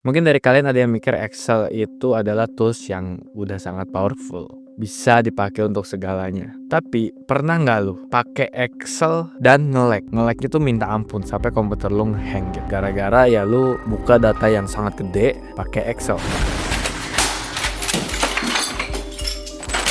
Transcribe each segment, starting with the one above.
Mungkin dari kalian ada yang mikir Excel itu adalah tools yang udah sangat powerful, bisa dipakai untuk segalanya. Tapi pernah nggak lu pakai Excel dan nge-lag? Nge-lag itu minta ampun sampai komputer lu nge-hang gitu. Gara-gara ya lu buka data yang sangat gede pakai Excel.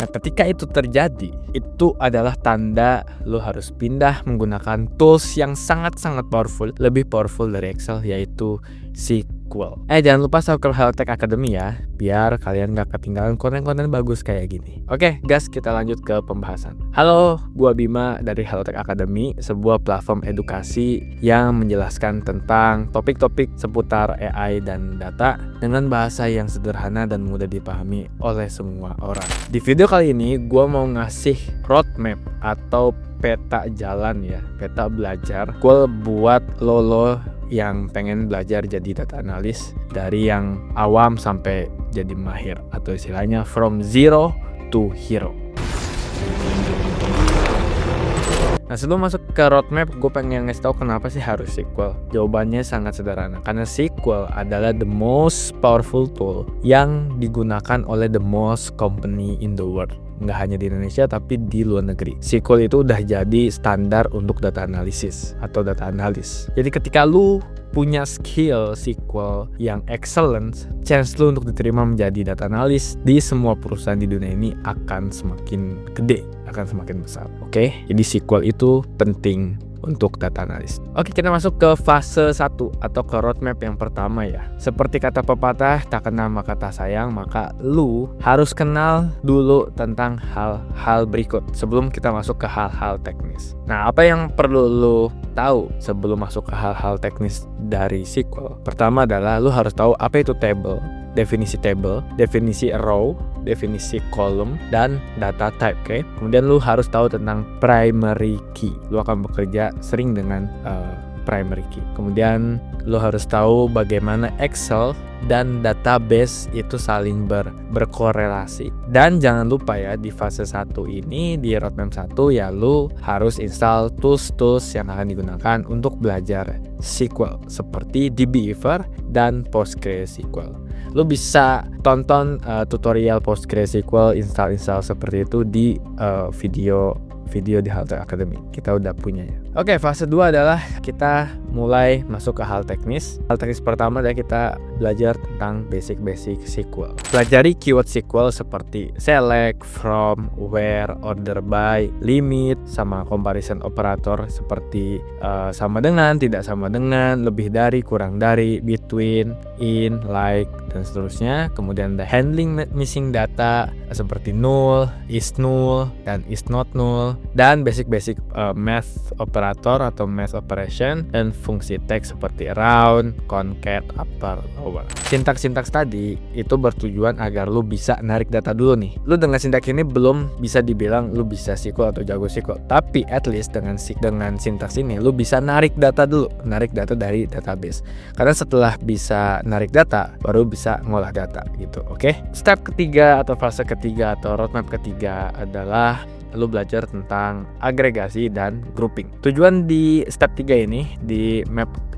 Nah, ketika itu terjadi, itu adalah tanda lo harus pindah menggunakan tools yang sangat-sangat powerful, lebih powerful dari Excel, yaitu SQL. Jangan lupa subscribe Health Tech Academy ya, biar kalian gak ketinggalan konten-konten bagus kayak gini. Oke, guys, kita lanjut ke pembahasan. Halo, gua Bima dari Health Tech Academy, sebuah platform edukasi yang menjelaskan tentang topik-topik seputar AI dan data dengan bahasa yang sederhana dan mudah dipahami oleh semua orang. Di video kali ini gua mau ngasih roadmap atau peta jalan ya, peta belajar buat lo yang pengen belajar jadi data analis dari yang awam sampai jadi mahir, atau istilahnya from zero to hero. Nah, sebelum masuk ke roadmap, gue pengen ngasih tahu kenapa sih harus SQL. Jawabannya sangat sederhana, karena SQL adalah the most powerful tool yang digunakan oleh the most company in the world. Nggak hanya di Indonesia, tapi di luar negeri. SQL itu udah jadi standar untuk data analisis atau data analis. Jadi ketika lu punya skill SQL yang excellent, chance lu untuk diterima menjadi data analis di semua perusahaan di dunia ini akan semakin gede, akan semakin besar. Oke? Jadi SQL itu penting untuk data analis. Oke, kita masuk ke fase 1 atau ke roadmap yang pertama ya. Seperti kata pepatah, tak kenal maka tak sayang, maka lu harus kenal dulu tentang hal-hal berikut sebelum kita masuk ke hal-hal teknis. Nah, apa yang perlu lu tahu sebelum masuk ke hal-hal teknis dari SQL? Pertama adalah lu harus tahu apa itu table, definisi row, definisi column, dan data type. Oke? Kemudian lu harus tahu tentang primary key. Lu akan bekerja sering dengan primary key. Kemudian lu harus tahu bagaimana Excel dan database itu saling berkorelasi. Dan jangan lupa ya, di fase 1 ini, di roadmap 1 ya, lu harus install tools-tools yang akan digunakan untuk belajar SQL seperti DBeaver dan PostgreSQL. Lu bisa tonton tutorial PostgreSQL install seperti itu di video di Health Tech Academy. Kita udah punya ya. Oke, fase 2 adalah kita mulai masuk ke hal teknis. Hal teknis pertama adalah kita belajar tentang basic SQL. Pelajari keyword SQL seperti select, from, where, order by, limit, sama comparison operator seperti sama dengan, tidak sama dengan, lebih dari, kurang dari, between, in, like, dan seterusnya. Kemudian ada handling missing data seperti null, dan is not null, dan basic math operator atau math operation, dan fungsi teks seperti round, concat, upper, lower. Sintaks tadi itu bertujuan agar lu bisa narik data dulu nih. Lu dengan sintaks ini belum bisa dibilang lu bisa SQL atau jago SQL, tapi at least dengan sintaks ini lu bisa narik data dulu, narik data dari database. Karena setelah bisa narik data, baru bisa ngolah data gitu. Oke? Step ketiga atau fase ketiga atau roadmap ketiga adalah lu belajar tentang agregasi dan grouping. Tujuan di step 3 ini, di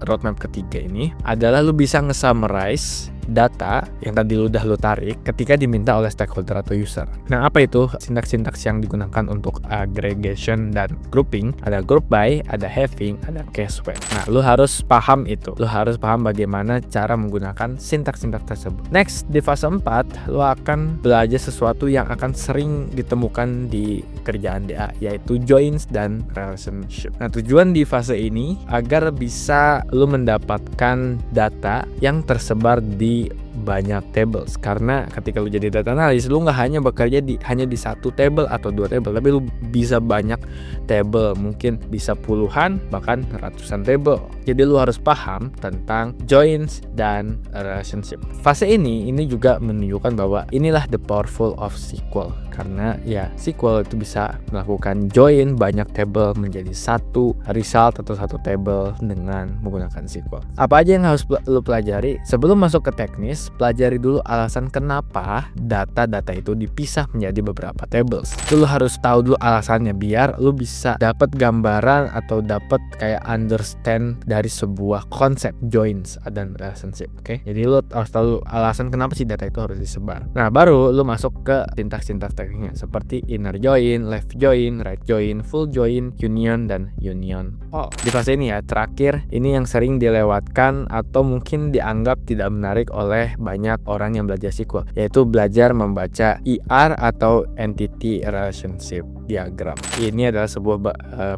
roadmap ketiga ini adalah lu bisa nge-summarize data yang tadi lu tarik ketika diminta oleh stakeholder atau user. Nah, apa itu sintaks yang digunakan untuk aggregation dan grouping? Ada group by, ada having, ada case when. Nah, lu harus paham itu. Lu harus paham bagaimana cara menggunakan sintaks tersebut. Next, di fase 4, lu akan belajar sesuatu yang akan sering ditemukan di kerjaan DA, yaitu joins dan relationship. Nah, tujuan di fase ini agar bisa lu mendapatkan data yang tersebar di banyak tables, karena ketika lu jadi data analis, lu nggak hanya bekerja hanya di satu table atau dua table, tapi lu bisa banyak table, mungkin bisa puluhan bahkan ratusan table. Jadi lu harus paham tentang joins dan relationship. Fase ini juga menunjukkan bahwa inilah the powerful of SQL, karena ya SQL itu bisa melakukan join banyak table menjadi satu result atau satu table dengan menggunakan SQL. Apa aja yang harus lu pelajari sebelum masuk ke teknis? pelajari dulu alasan kenapa data-data itu dipisah menjadi beberapa tables. Itu lu harus tahu dulu alasannya biar lu bisa dapat gambaran atau dapat kayak understand dari sebuah konsep joins dan relationship. Oke? Jadi lu harus tahu alasan kenapa sih data itu harus disebar. Nah, baru lu masuk ke sintaks-sintaks tekniknya seperti inner join, left join, right join, full join, union, dan union. Di fase ini ya, terakhir ini yang sering dilewatkan atau mungkin dianggap tidak menarik oleh banyak orang yang belajar SQL, yaitu belajar membaca ER atau Entity Relationship Diagram. Ini adalah sebuah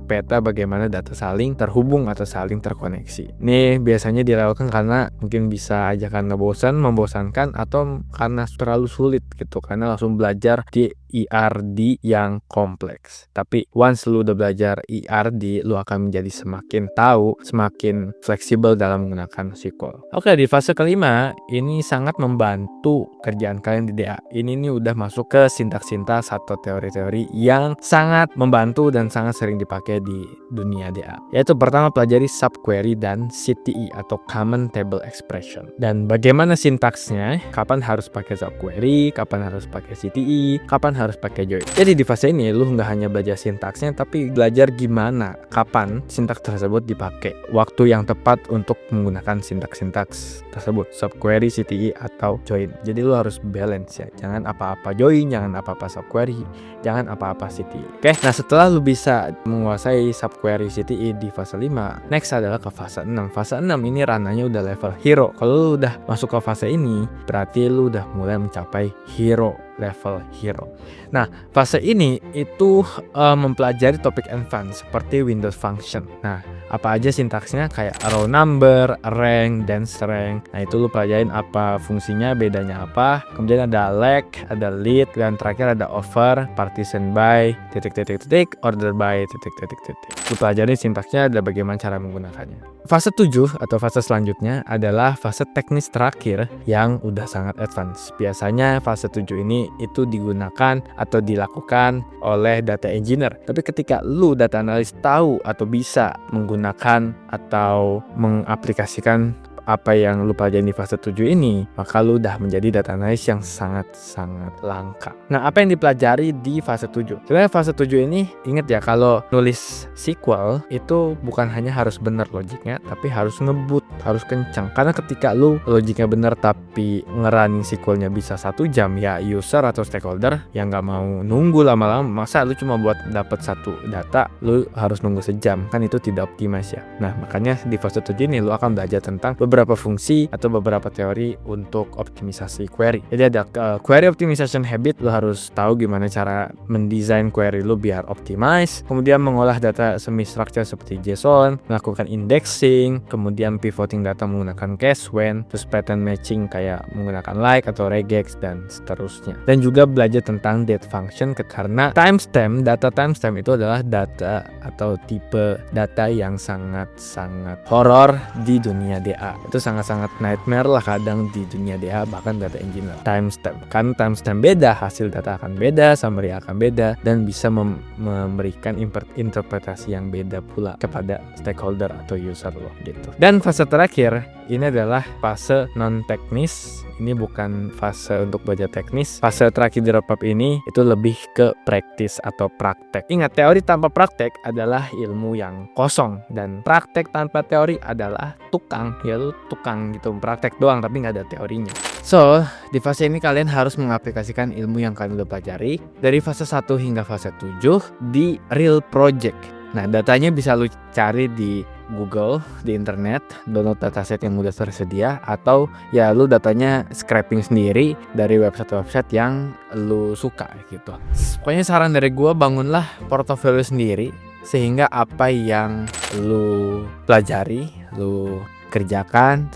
peta bagaimana data saling terhubung atau saling terkoneksi. Ini biasanya dilewatkan karena mungkin bisa aja karena membosankan, atau karena terlalu sulit gitu, karena langsung belajar di ERD yang kompleks. Tapi once lu udah belajar ERD, lu akan menjadi semakin tahu, semakin fleksibel dalam menggunakan SQL. Oke, di fase kelima ini sangat membantu kerjaan kalian di DA. Ini nih udah masuk ke sintaks-sintaks atau teori-teori yang sangat membantu dan sangat sering dipakai di dunia DA. Yaitu pertama, pelajari subquery dan CTE atau Common Table Expression. Dan bagaimana sintaksnya, kapan harus pakai subquery, kapan harus pakai CTE, kapan harus pakai join. Jadi di fase ini lu nggak hanya belajar sintaksnya, tapi belajar gimana, kapan sintaks tersebut dipakai, waktu yang tepat untuk menggunakan sintaks-sintaks tersebut, subquery, CTE, atau join. Jadi lu harus balance ya, jangan apa-apa join, jangan apa-apa subquery, jangan apa-apa CTE. Oke, nah setelah lu bisa menguasai subquery, CTE di fase 5, next adalah ke fase 6. Fase 6 ini ranahnya udah level hero. Kalau lu udah masuk ke fase ini, berarti lu udah mulai mencapai hero, level hero. Nah, fase ini itu mempelajari topik advance seperti Windows function. Nah, apa aja sintaksnya, kayak row number, rank, dan rank. Nah, itu lu pelajarin apa fungsinya, bedanya apa. Kemudian ada leg, ada lead, dan terakhir ada over, partition by, titik-titik-titik, order by, titik-titik-titik. Lu pelajarin sintaksnya, ada bagaimana cara menggunakannya. Fase 7 atau fase selanjutnya adalah fase teknis terakhir yang udah sangat advance. Biasanya fase 7 ini itu digunakan atau dilakukan oleh data engineer. Tapi ketika lu data analis tahu atau bisa menggunakan atau mengaplikasikan apa yang lu pelajari di fase 7 ini, maka lu udah menjadi data analis yang sangat-sangat langka. Nah, apa yang dipelajari di fase 7? Sebenarnya fase 7 ini, ingat ya, kalau nulis SQL itu bukan hanya harus benar logiknya, tapi harus ngebut, harus kencang. Karena ketika lu logiknya benar tapi ngerunning SQL-nya bisa 1 jam, ya user atau stakeholder yang nggak mau nunggu lama-lama. Masa lu cuma buat dapat satu data, lu harus nunggu sejam, kan itu tidak optimis ya. Nah, makanya di fase 7 ini lu akan belajar tentang beberapa fungsi atau beberapa teori untuk optimisasi query. Jadi ada query optimization habit, lu harus tahu gimana cara mendesain query lu biar optimize, kemudian mengolah data semi structure seperti JSON, melakukan indexing, kemudian pivoting data menggunakan case when, terus pattern matching kayak menggunakan like atau regex, dan seterusnya. Dan juga belajar tentang date function karena timestamp, data timestamp itu adalah data atau tipe data yang sangat-sangat horor di dunia DA. Itu sangat-sangat nightmare lah kadang di dunia DA, bahkan data engineer. Timestamp, kan timestamp beda, hasil data akan beda, summary akan beda, dan bisa memberikan interpretasi yang beda pula kepada stakeholder atau user lo gitu. Dan fase terakhir ini adalah fase non teknis. Ini bukan fase untuk belajar teknis. Fase terakhir di roadmap ini itu lebih ke praktis atau praktek. Ingat, teori tanpa praktek adalah ilmu yang kosong, dan praktek tanpa teori adalah tukang. Ya lu tukang gitu, praktek doang tapi nggak ada teorinya. So, di fase ini kalian harus mengaplikasikan ilmu yang kalian udah pelajari dari fase 1 hingga fase 7 di real project. Nah, datanya bisa lu cari di Google, di internet, download dataset yang udah tersedia, atau ya lu datanya scraping sendiri dari website-website yang lu suka gitu. Pokoknya saran dari gua, bangunlah portofolio sendiri sehingga apa yang lu pelajari, lu kerjakan,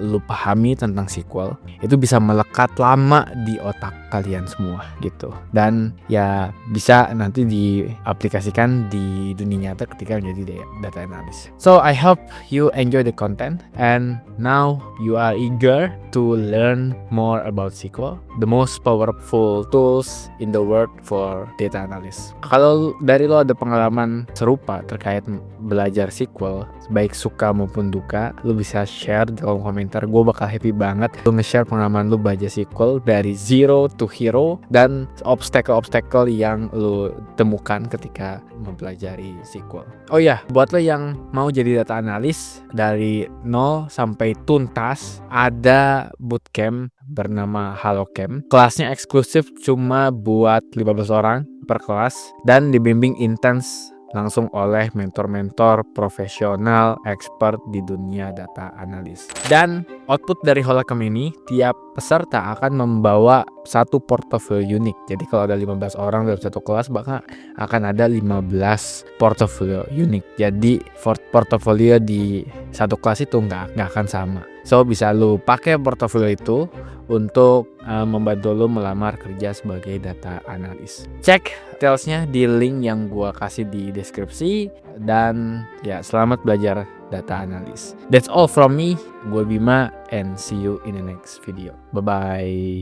lu pahami tentang SQL itu bisa melekat lama di otak kalian semua gitu, dan ya bisa nanti diaplikasikan di dunia nyata ketika menjadi data analis. So I hope you enjoy the content and now you are eager to learn more about SQL, the most powerful tools in the world for data analyst. Kalau dari lo ada pengalaman serupa terkait belajar SQL, baik suka maupun duka, lo bisa share di kolom komentar. Gue bakal happy banget lu nge-share pengalaman lu baca sequel dari zero to hero dan obstacle-obstacle yang lu temukan ketika mempelajari sequel. Oh iya, buat lo yang mau jadi data analis dari nol sampai tuntas, ada bootcamp bernama HaloCamp. Kelasnya eksklusif cuma buat 15 orang per kelas dan dibimbing intens langsung oleh mentor-mentor profesional expert di dunia data analis. Dan output dari HaloCamp ini, tiap peserta akan membawa satu portofolio unik. Jadi kalau ada 15 orang dalam satu kelas, maka akan ada 15 portofolio unik. Jadi portofolio di satu kelas itu nggak akan sama. So bisa lu pakai portofolio itu untuk membantu lu melamar kerja sebagai data analis. Cek detailsnya di link yang gua kasih di deskripsi. Dan ya, selamat belajar data analis. That's all from me. Gue Bima and see you in the next video. Bye bye.